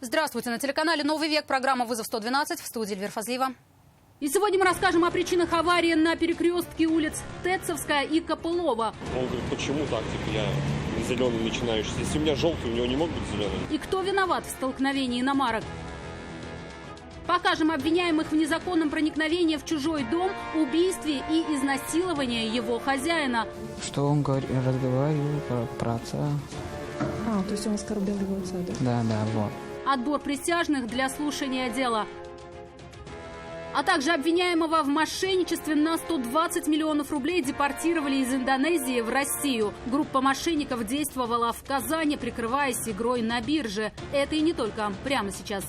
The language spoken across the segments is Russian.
Здравствуйте, на телеканале «Новый век», программа «Вызов-112», в студии Эльвира Фазлиева. И сегодня мы расскажем о причинах аварии на перекрестке улиц Тецовская и Копылова. Он говорит, почему так, я зеленый начинающийся. Если у меня желтый, у него не мог быть зеленый. И кто виноват в столкновении иномарок? Покажем обвиняемых в незаконном проникновении в чужой дом, убийстве и изнасиловании его хозяина. Что он разговаривал про отца. То есть он оскорблял его отца, да? Да, вот. Отбор присяжных для слушания дела. А также обвиняемого в мошенничестве на 120 миллионов рублей депортировали из Индонезии в Россию. Группа мошенников действовала в Казани, прикрываясь игрой на бирже. Это и не только. Прямо сейчас.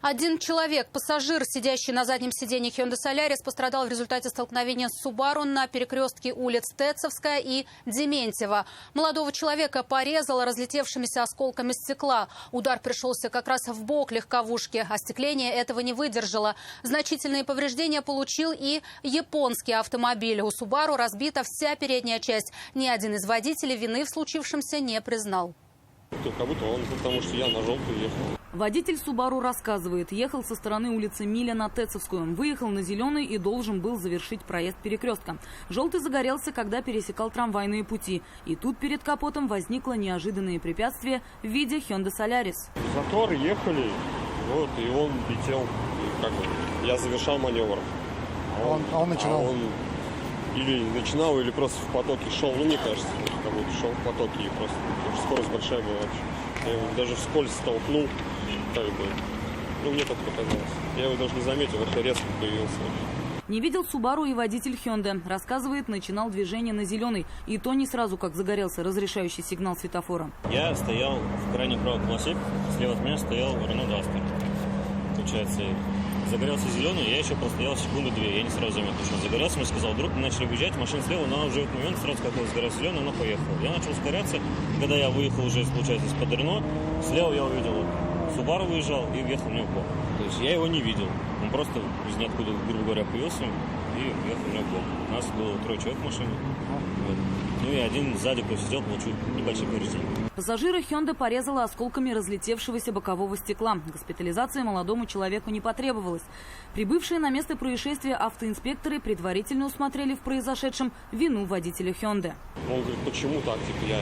Один человек, пассажир, сидящий на заднем сиденье Hyundai Solaris, пострадал в результате столкновения с Subaru на перекрестке улиц Тецовская и Дементьева. Молодого человека порезало разлетевшимися осколками стекла. Удар пришелся как раз в бок легковушки. Остекление этого не выдержало. Значительные повреждения получил и японский автомобиль. У Subaru разбита вся передняя часть. Ни один из водителей вины в случившемся не признал. Как будто он, потому что я на желтую ехал. Водитель Subaru рассказывает, ехал со стороны улицы Миля на Тецовскую. Выехал на зеленый и должен был завершить проезд перекрестка. Желтый загорелся, когда пересекал трамвайные пути. И тут перед капотом возникло неожиданное препятствие в виде Hyundai Solaris. Затор ехали, вот, и он летел. И я завершал маневр. Он начинал? Он или начинал, или просто в потоке шел. Ну, мне кажется, как будто шел в потоке и просто скорость большая была вообще. Я его даже вскользь столкнул, как бы. Ну, мне так показалось. Я его даже не заметил, это резко появился. Не видел Subaru и водитель Hyundai. Рассказывает, начинал движение на зеленый. И то не сразу, как загорелся разрешающий сигнал светофора. Я стоял в крайней правой полосе, слева от меня стоял Renault Duster. Получается, загорелся зеленый, я еще простоял секунду-две, я не сразу заметил, что он загорелся, мне сказал, вдруг мы начали выезжать, машина слева, но уже в этот момент сразу, как он загорелся зеленый, она поехала. Я начал ускоряться, когда я выехал уже, получается, из-под Renault, слева я увидел, Subaru выезжал и въехал мне в бок. То есть я его не видел, он просто из ниоткуда, грубо говоря, появился и въехал мне в бок. У нас было 3 человек в машине, вот. Ну и один сзади, кто сидел, получил небольшие повреждения. Пассажира Hyundai порезала осколками разлетевшегося бокового стекла. Госпитализация молодому человеку не потребовалась. Прибывшие на место происшествия автоинспекторы предварительно усмотрели в произошедшем вину водителя Hyundai. Он говорит, почему так, я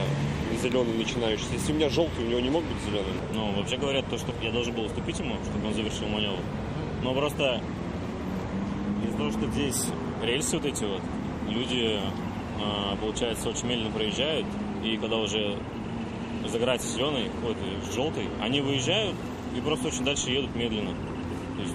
зеленый начинающийся. Если у меня желтый, у него не мог быть зеленый. Ну, вообще говорят, то, что я должен был уступить ему, чтобы он завершил маневр. Но просто из-за того, что здесь рельсы вот эти вот, люди, получается, очень медленно проезжают, и когда уже загорается зеленый, желтый, они выезжают и просто очень дальше едут медленно. То есть,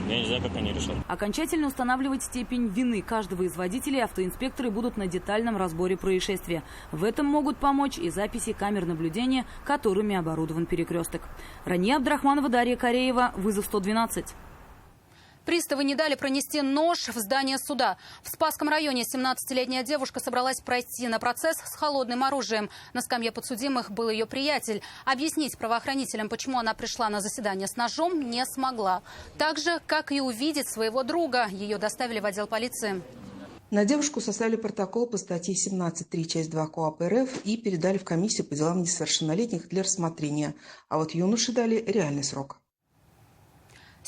я не знаю, как они решат. Окончательно устанавливать степень вины каждого из водителей автоинспекторы будут на детальном разборе происшествия. В этом могут помочь и записи камер наблюдения, которыми оборудован перекресток. Рания Абдрахманова, Дарья Кореева, «Вызов-112». Приставы не дали пронести нож в здание суда. В Спасском районе 17-летняя девушка собралась пройти на процесс с холодным оружием. На скамье подсудимых был ее приятель. Объяснить правоохранителям, почему она пришла на заседание с ножом, не смогла. Так же, как и увидеть своего друга. Ее доставили в отдел полиции. На девушку составили протокол по статье 17.3, часть 2 КоАП РФ и передали в комиссию по делам несовершеннолетних для рассмотрения. А вот юноше дали реальный срок.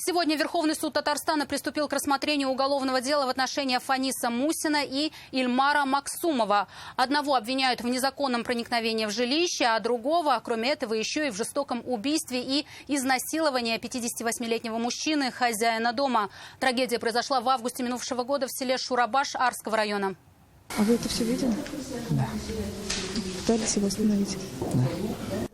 Сегодня Верховный суд Татарстана приступил к рассмотрению уголовного дела в отношении Фаниса Мусина и Ильмара Максумова. Одного обвиняют в незаконном проникновении в жилище, а другого, кроме этого, еще и в жестоком убийстве и изнасиловании 58-летнего мужчины, хозяина дома. Трагедия произошла в августе минувшего года в селе Шурабаш Арского района. А вы это все видели? Да. Пытались его остановить? Да.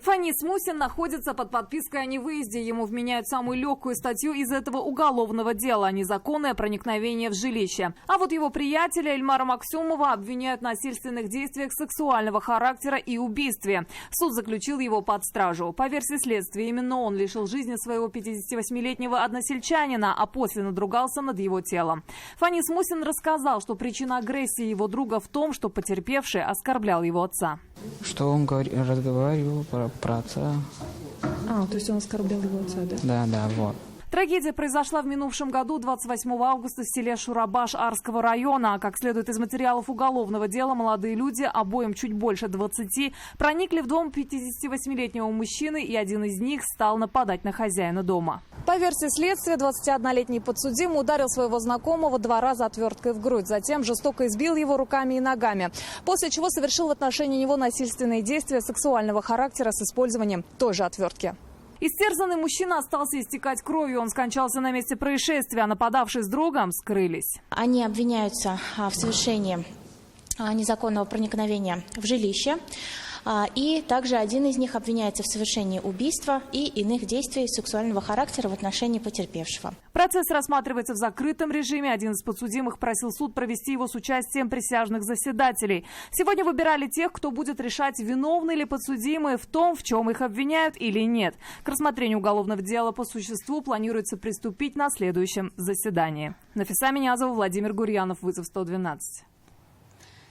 Фанис Мусин находится под подпиской о невыезде. Ему вменяют самую легкую статью из этого уголовного дела – незаконное проникновение в жилище. А вот его приятеля Ильмара Максумова обвиняют в насильственных действиях сексуального характера и убийстве. Суд заключил его под стражу. По версии следствия, именно он лишил жизни своего 58-летнего односельчанина, а после надругался над его телом. Фанис Мусин рассказал, что причина агрессии его друга в том, что потерпевший оскорблял его отца. Что он разговаривал про отца. То есть он оскорблял его отца, да? Да, вот. Трагедия произошла в минувшем году, 28 августа, в селе Шурабаш Арского района. Как следует из материалов уголовного дела, молодые люди, обоим чуть больше 20, проникли в дом 58-летнего мужчины, и один из них стал нападать на хозяина дома. По версии следствия, 21-летний подсудимый ударил своего знакомого 2 раза отверткой в грудь. Затем жестоко избил его руками и ногами. После чего совершил в отношении него насильственные действия сексуального характера с использованием той же отвертки. Истерзанный мужчина остался истекать кровью. Он скончался на месте происшествия, а нападавшие с другом скрылись. Они обвиняются в совершении незаконного проникновения в жилище. И также один из них обвиняется в совершении убийства и иных действий сексуального характера в отношении потерпевшего. Процесс рассматривается в закрытом режиме. Один из подсудимых просил суд провести его с участием присяжных заседателей. Сегодня выбирали тех, кто будет решать, виновны ли подсудимые в том, в чем их обвиняют или нет. К рассмотрению уголовного дела по существу планируется приступить на следующем заседании. Нафиса Минязова, Владимир Гурьянов, вызов 112.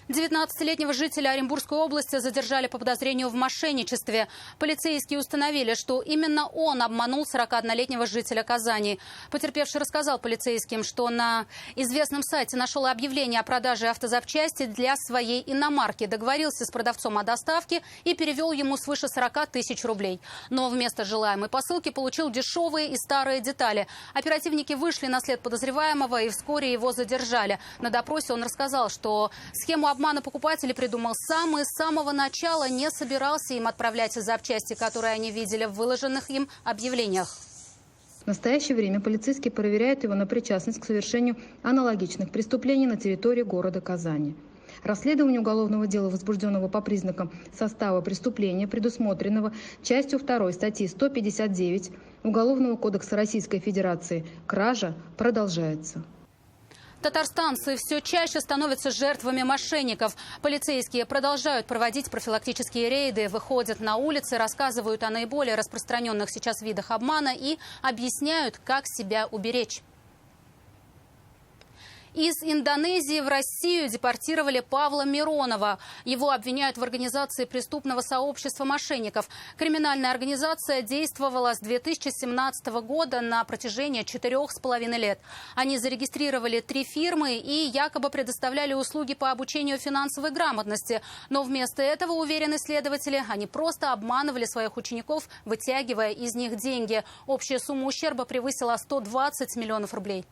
19-летнего жителя Оренбургской области задержали по подозрению в мошенничестве. Полицейские установили, что именно он обманул 41-летнего жителя Казани. Потерпевший рассказал полицейским, что на известном сайте нашел объявление о продаже автозапчасти для своей иномарки, договорился с продавцом о доставке и перевел ему свыше 40 тысяч рублей. Но вместо желаемой посылки получил дешевые и старые детали. Оперативники вышли на след подозреваемого и вскоре его задержали. На допросе он рассказал, что схему обмана покупателей придумал сам и с самого начала не собирался им отправлять запчасти, которые они видели в выложенных им объявлениях. В настоящее время полицейские проверяют его на причастность к совершению аналогичных преступлений на территории города Казани. Расследование уголовного дела, возбужденного по признакам состава преступления, предусмотренного частью 2 статьи 159 Уголовного кодекса Российской Федерации «Кража», продолжается. Татарстанцы все чаще становятся жертвами мошенников. Полицейские продолжают проводить профилактические рейды, выходят на улицы, рассказывают о наиболее распространенных сейчас видах обмана и объясняют, как себя уберечь. Из Индонезии в Россию депортировали Павла Миронова. Его обвиняют в организации преступного сообщества мошенников. Криминальная организация действовала с 2017 года на протяжении 4,5 лет. Они зарегистрировали 3 фирмы и якобы предоставляли услуги по обучению финансовой грамотности. Но вместо этого, уверены следователи, они просто обманывали своих учеников, вытягивая из них деньги. Общая сумма ущерба превысила 120 миллионов рублей.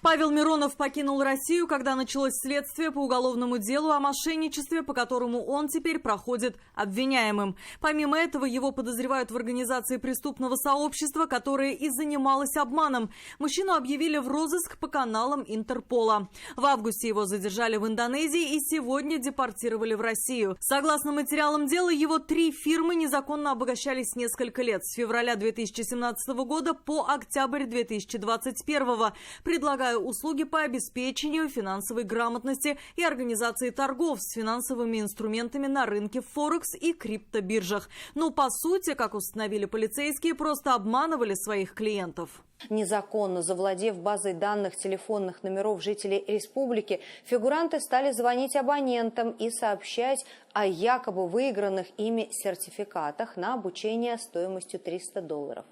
Павел Миронов покинул Россию, когда началось следствие по уголовному делу о мошенничестве, по которому он теперь проходит обвиняемым. Помимо этого, его подозревают в организации преступного сообщества, которое и занималось обманом. Мужчину объявили в розыск по каналам Интерпола. В августе его задержали в Индонезии и сегодня депортировали в Россию. Согласно материалам дела, его 3 фирмы незаконно обогащались несколько лет. С февраля 2017 года по октябрь 2021, предлагая услуги по обеспечению финансовой грамотности и организации торгов с финансовыми инструментами на рынке Форекс и криптобиржах. Но по сути, как установили полицейские, просто обманывали своих клиентов. Незаконно завладев базой данных телефонных номеров жителей республики, фигуранты стали звонить абонентам и сообщать о якобы выигранных ими сертификатах на обучение стоимостью $300.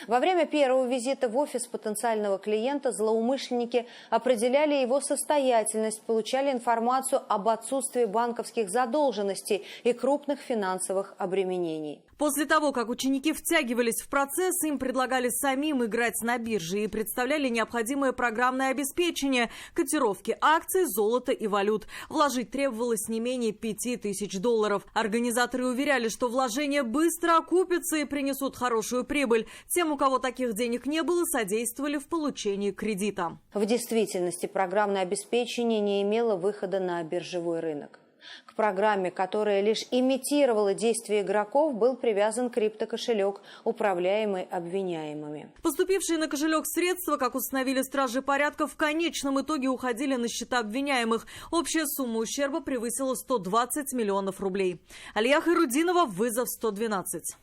Во время первого визита в офис потенциального клиента злоумышленники определяли его состоятельность, получали информацию об отсутствии банковских задолженностей и крупных финансовых обременений. После того, как ученики втягивались в процесс, им предлагали самим играть на бирже и представляли необходимое программное обеспечение, котировки акций, золота и валют. Вложить требовалось не менее $5000. Организаторы уверяли, что вложения быстро окупятся и принесут хорошую прибыль. Тем, у кого таких денег не было, содействовали в получении кредита. В действительности программное обеспечение не имело выхода на биржевой рынок. К программе, которая лишь имитировала действия игроков, был привязан криптокошелек, управляемый обвиняемыми. Поступившие на кошелек средства, как установили стражи порядка, в конечном итоге уходили на счета обвиняемых. Общая сумма ущерба превысила 120 миллионов рублей. Алия Хайрудинова, вызов 112.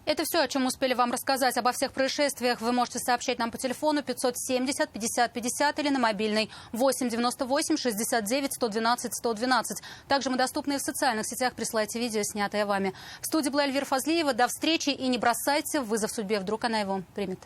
Это все, о чем успели вам рассказать. Обо всех происшествиях вы можете сообщать нам по телефону 570 50 50 или на мобильный 8 98 69 112 112. Также мы доступны и в социальных сетях. Присылайте видео, снятое вами. В студии была Эльвира Фазлиева. До встречи и не бросайте вызов судьбе. Вдруг она его примет.